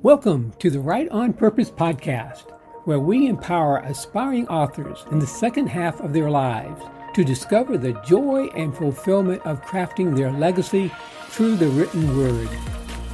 Welcome to the Write on Purpose podcast, where we empower aspiring authors in the second half of their lives to discover the joy and fulfillment of crafting their legacy through the written word.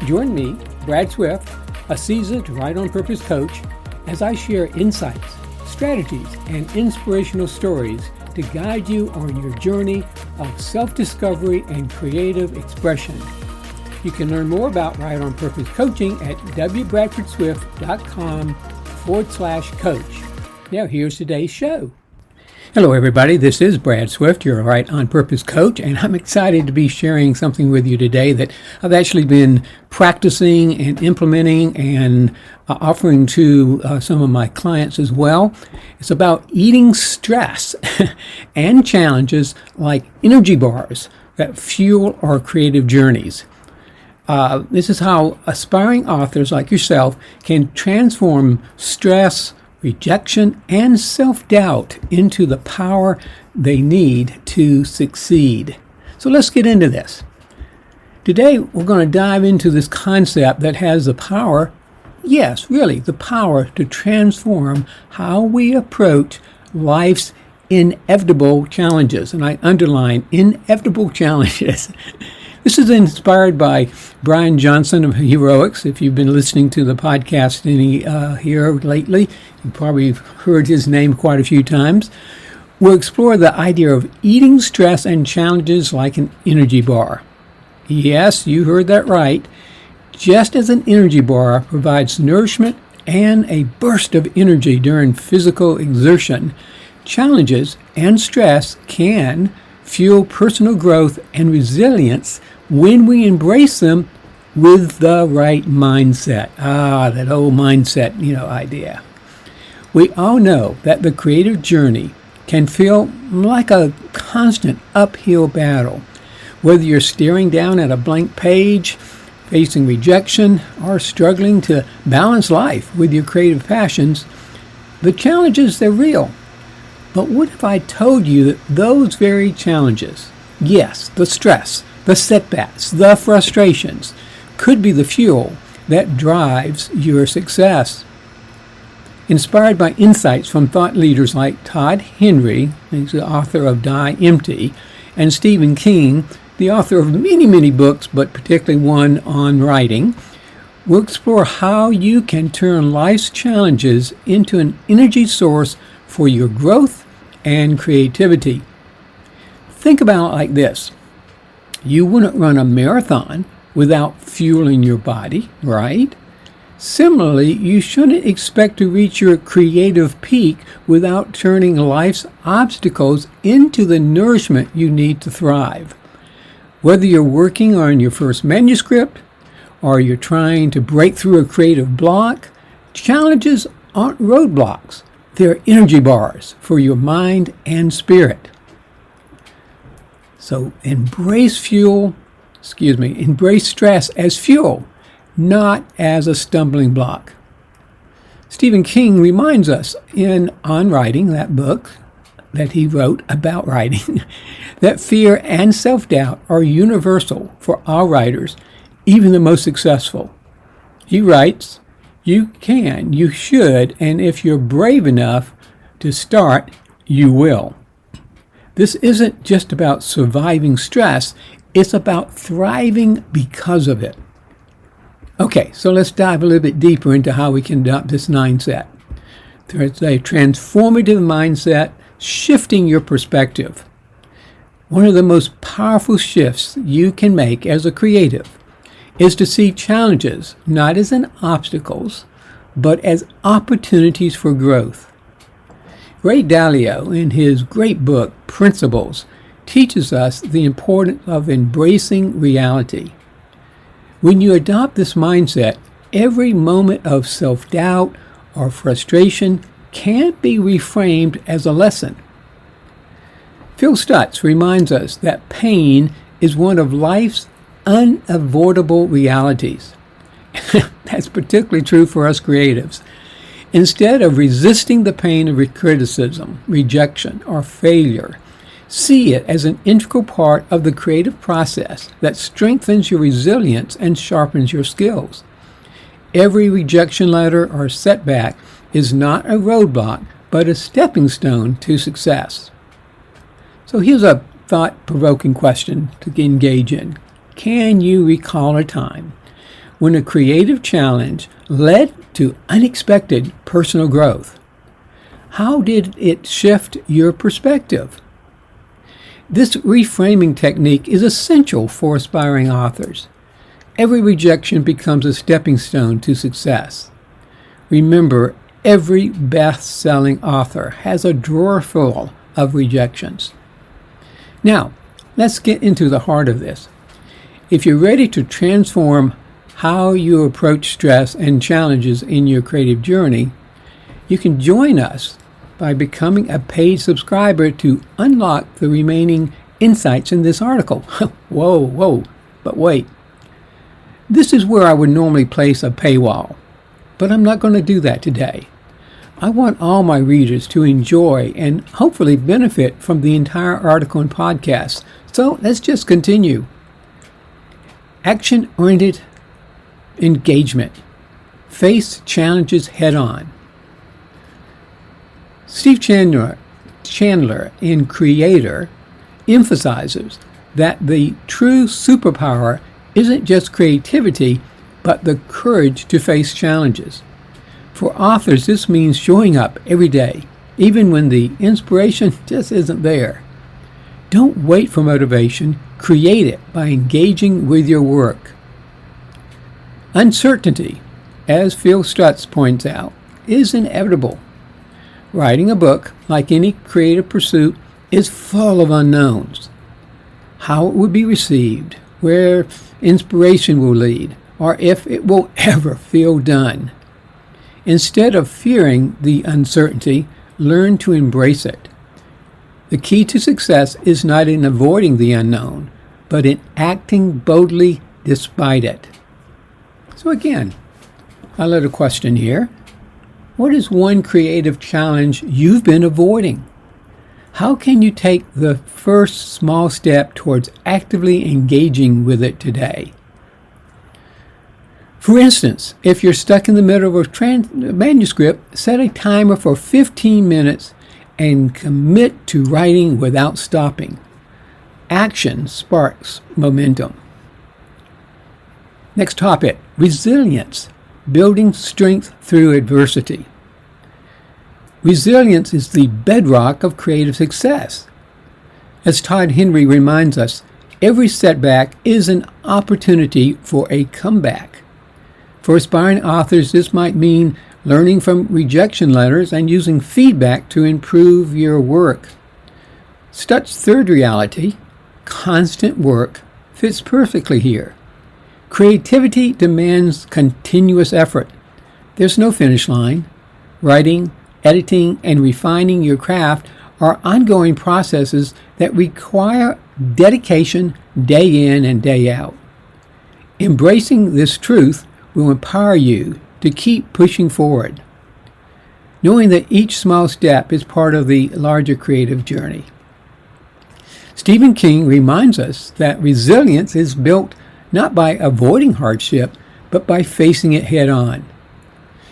Join me, Brad Swift, a seasoned Write on Purpose coach, as I share insights, strategies, and inspirational stories to guide you on your journey of self-discovery and creative expression. You can learn more about Write on Purpose coaching at wbradfordswift.com/coach. Now here's today's show. Hello everybody, this is Brad Swift, your Write on Purpose coach, and I'm excited to be sharing something with you today that I've actually been practicing and implementing and offering to some of my clients as well. It's about eating stress and challenges like energy bars that fuel our creative journeys. This is how aspiring authors like yourself can transform stress, rejection, and self-doubt into the power they need to succeed. So let's get into this. Today, we're going to dive into this concept that has the power, yes, really, the power to transform how we approach life's inevitable challenges. And I underline inevitable challenges. This is inspired by Brian Johnson of Heroics. If you've been listening to the podcast here lately, you've probably heard his name quite a few times. We'll explore the idea of eating stress and challenges like an energy bar. Yes, you heard that right. Just as an energy bar provides nourishment and a burst of energy during physical exertion, challenges and stress can fuel personal growth and resilience when we embrace them with the right mindset. That old mindset, idea. We all know that the creative journey can feel like a constant uphill battle. Whether you're staring down at a blank page, facing rejection, or struggling to balance life with your creative passions, the challenges, they're real. But what if I told you that those very challenges, yes, the stress, the setbacks, the frustrations, could be the fuel that drives your success? Inspired by insights from thought leaders like Todd Henry, he's the author of Die Empty, and Stephen King, the author of many, many books, but particularly one on writing, we'll explore how you can turn life's challenges into an energy source for your growth and creativity. Think about it like this. You wouldn't run a marathon without fueling your body, right? Similarly, you shouldn't expect to reach your creative peak without turning life's obstacles into the nourishment you need to thrive. Whether you're working on your first manuscript or you're trying to break through a creative block, challenges aren't roadblocks. They're energy bars for your mind and spirit. So embrace stress as fuel, not as a stumbling block. Stephen King reminds us on Writing, that book that he wrote about writing, that fear and self-doubt are universal for all writers, even the most successful. He writes, "You can, you should, and if you're brave enough to start, you will." This isn't just about surviving stress, it's about thriving because of it. Okay, so let's dive a little bit deeper into how we can adopt this mindset. There's a transformative mindset, shifting your perspective. One of the most powerful shifts you can make as a creative is to see challenges not as obstacles, but as opportunities for growth. Ray Dalio, in his great book, Principles, teaches us the importance of embracing reality. When you adopt this mindset, every moment of self-doubt or frustration can be reframed as a lesson. Phil Stutz reminds us that pain is one of life's unavoidable realities. That's particularly true for us creatives. Instead of resisting the pain of criticism, rejection, or failure, see it as an integral part of the creative process that strengthens your resilience and sharpens your skills. Every rejection letter or setback is not a roadblock, but a stepping stone to success. So here's a thought-provoking question to engage in. Can you recall a time when a creative challenge led to unexpected personal growth? How did it shift your perspective? This reframing technique is essential for aspiring authors. Every rejection becomes a stepping stone to success. Remember, every best-selling author has a drawer full of rejections. Now, let's get into the heart of this. If you're ready to transform how you approach stress and challenges in your creative journey, you can join us by becoming a paid subscriber to unlock the remaining insights in this article. Whoa, but wait. This is where I would normally place a paywall, but I'm not going to do that today. I want all my readers to enjoy and hopefully benefit from the entire article and podcast. So let's just continue. Action-oriented engagement. Face challenges head-on. Steve Chandler in Creator emphasizes that the true superpower isn't just creativity, but the courage to face challenges. For authors, this means showing up every day, even when the inspiration just isn't there. Don't wait for motivation. Create it by engaging with your work. Uncertainty, as Phil Stutz points out, is inevitable. Writing a book, like any creative pursuit, is full of unknowns. How it will be received, where inspiration will lead, or if it will ever feel done. Instead of fearing the uncertainty, learn to embrace it. The key to success is not in avoiding the unknown, but in acting boldly despite it. So again, I let a question here. What is one creative challenge you've been avoiding? How can you take the first small step towards actively engaging with it today? For instance, if you're stuck in the middle of a manuscript, set a timer for 15 minutes and commit to writing without stopping. Action sparks momentum. Next topic, resilience, building strength through adversity. Resilience is the bedrock of creative success. As Todd Henry reminds us, every setback is an opportunity for a comeback. For aspiring authors, this might mean learning from rejection letters and using feedback to improve your work. Stutz's third reality, constant work, fits perfectly here. Creativity demands continuous effort. There's no finish line. Writing, editing, and refining your craft are ongoing processes that require dedication day in and day out. Embracing this truth will empower you to keep pushing forward, knowing that each small step is part of the larger creative journey. Stephen King reminds us that resilience is built not by avoiding hardship, but by facing it head on.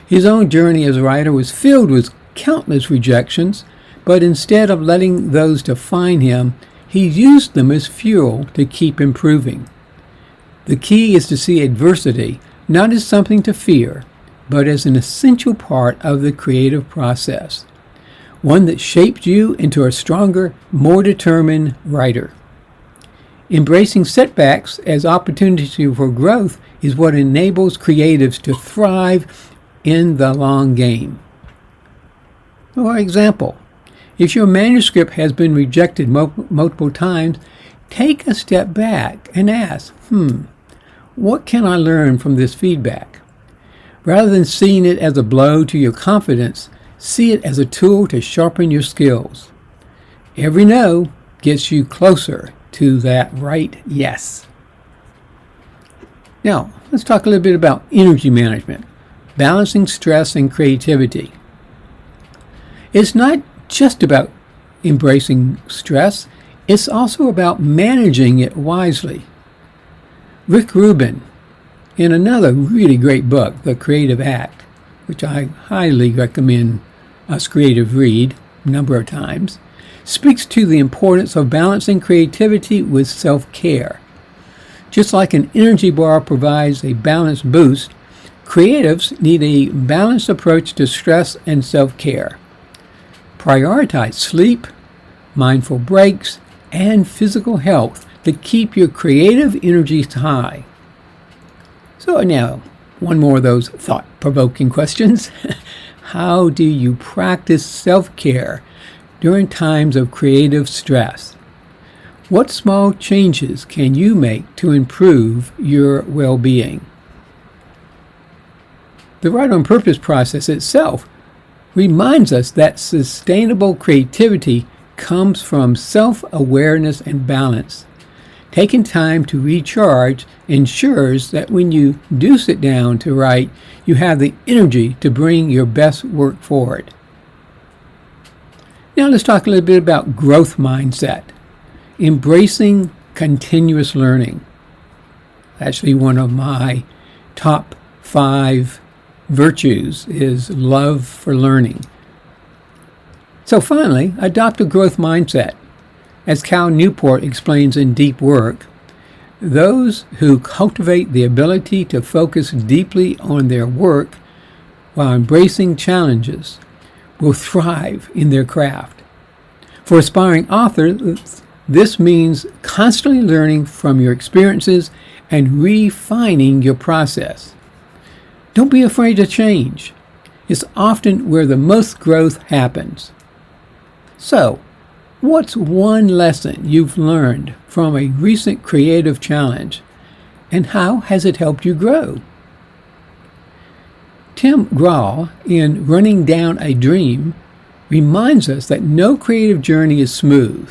His own journey as a writer was filled with countless rejections, but instead of letting those define him, he used them as fuel to keep improving. The key is to see adversity not as something to fear, but as an essential part of the creative process, one that shaped you into a stronger, more determined writer. Embracing setbacks as opportunities for growth is what enables creatives to thrive in the long game. For example, if your manuscript has been rejected multiple times, take a step back and ask, what can I learn from this feedback? Rather than seeing it as a blow to your confidence, see it as a tool to sharpen your skills. Every no gets you closer to that right yes. Now, let's talk a little bit about energy management, balancing stress and creativity. It's not just about embracing stress, it's also about managing it wisely. Rick Rubin, in another really great book, The Creative Act, which I highly recommend us creative read a number of times, speaks to the importance of balancing creativity with self-care. Just like an energy bar provides a balanced boost, creatives need a balanced approach to stress and self-care. Prioritize sleep, mindful breaks, and physical health to keep your creative energies high. So now, one more of those thought-provoking questions. How do you practice self-care during times of creative stress? What small changes can you make to improve your well-being? The Right on Purpose process itself reminds us that sustainable creativity comes from self-awareness and balance. Taking time to recharge ensures that when you do sit down to write, you have the energy to bring your best work forward. Now let's talk a little bit about growth mindset. Embracing continuous learning. Actually, one of my top 5 virtues is love for learning. So finally, adopt a growth mindset. As Cal Newport explains in Deep Work, those who cultivate the ability to focus deeply on their work while embracing challenges will thrive in their craft. For aspiring authors, this means constantly learning from your experiences and refining your process. Don't be afraid to change. It's often where the most growth happens. So, what's one lesson you've learned from a recent creative challenge, and how has it helped you grow? Tim Grahl, in Running Down a Dream, reminds us that no creative journey is smooth.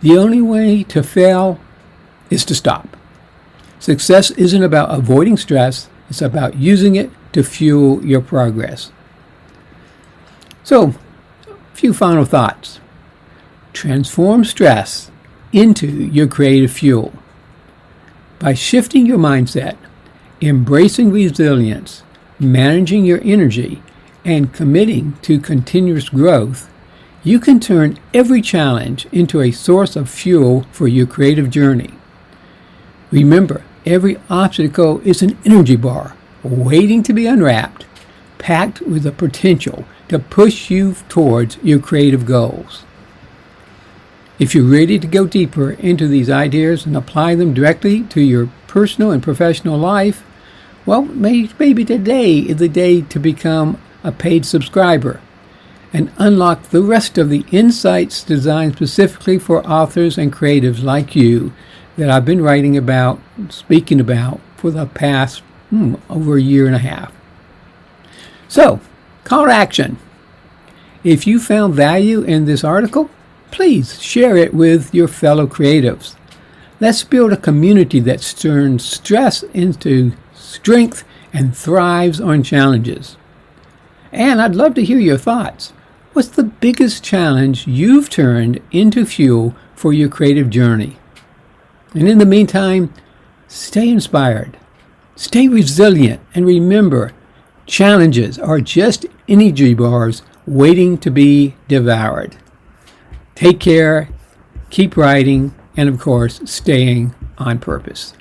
The only way to fail is to stop. Success isn't about avoiding stress, it's about using it to fuel your progress. So, a few final thoughts. Transform stress into your creative fuel. By shifting your mindset, embracing resilience, managing your energy, and committing to continuous growth, you can turn every challenge into a source of fuel for your creative journey. Remember, every obstacle is an energy bar waiting to be unwrapped, packed with the potential to push you towards your creative goals. If you're ready to go deeper into these ideas and apply them directly to your personal and professional life, well, maybe today is the day to become a paid subscriber and unlock the rest of the insights designed specifically for authors and creatives like you that I've been writing about, speaking about for the past over a year and a half. So, call to action. If you found value in this article, please share it with your fellow creatives. Let's build a community that turns stress into strength and thrives on challenges. And I'd love to hear your thoughts. What's the biggest challenge you've turned into fuel for your creative journey? And in the meantime, stay inspired, stay resilient, and remember, challenges are just energy bars waiting to be devoured. Take care, keep writing, and of course, staying on purpose.